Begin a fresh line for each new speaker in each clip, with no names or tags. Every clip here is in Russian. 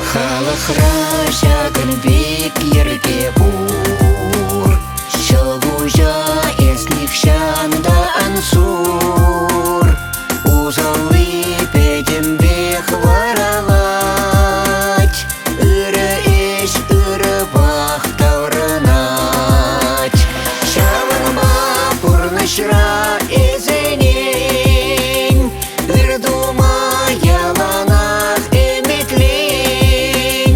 Халықра шагын бек ерге бур, Шылгужа эслик шанда ансур, Узалы педем бек варалать, Үрі еш, үрі бақ таврынать. Шавынба пурнышра ezенен, Үрдума яланах эметлен,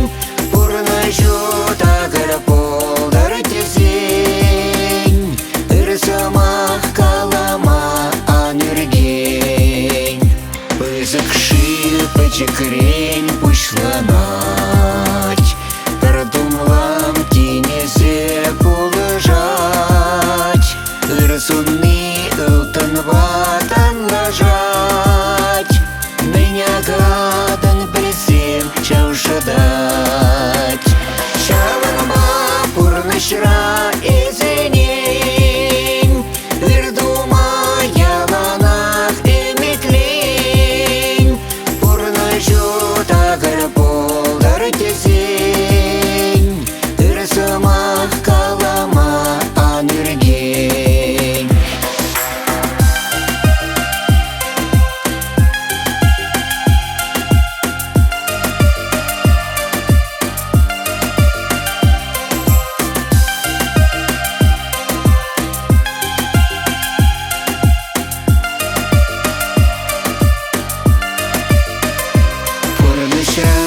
Пурнышу тағыр болдар тезен, Үрсамақ калама анүрген. Пызықшы пачекрен пушланать, Тардумлам тенезе пулыжать, Үрсунны ылтын ватан лажать, Меня гадан білсем чаушадать. Шавынба пурнышра ezенен, Үрдума яланах эметлен, Пурнышу тағыр болдар тезен, Үрсамақ калама анүрген. Пурнышра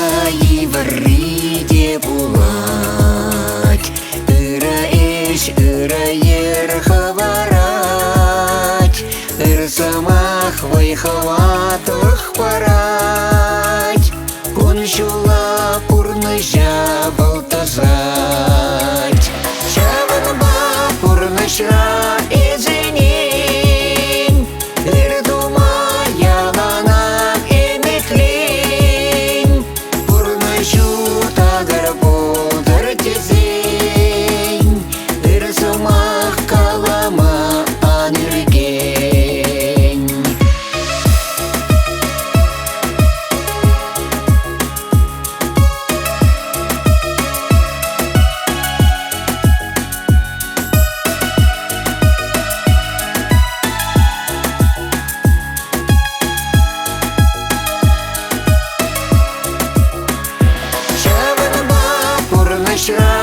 ивриде булать, Үрі еш, үрі ер хаварать, Үрсамақ вайхаватлық парать, Куншула пурныша балтазать. Шавынба пурнышра ezенен, Үрдума яланах эметлен, Пурнышу тағыр болдар тезен, Үрсамақ калама анүрген. Шавынба пурнышра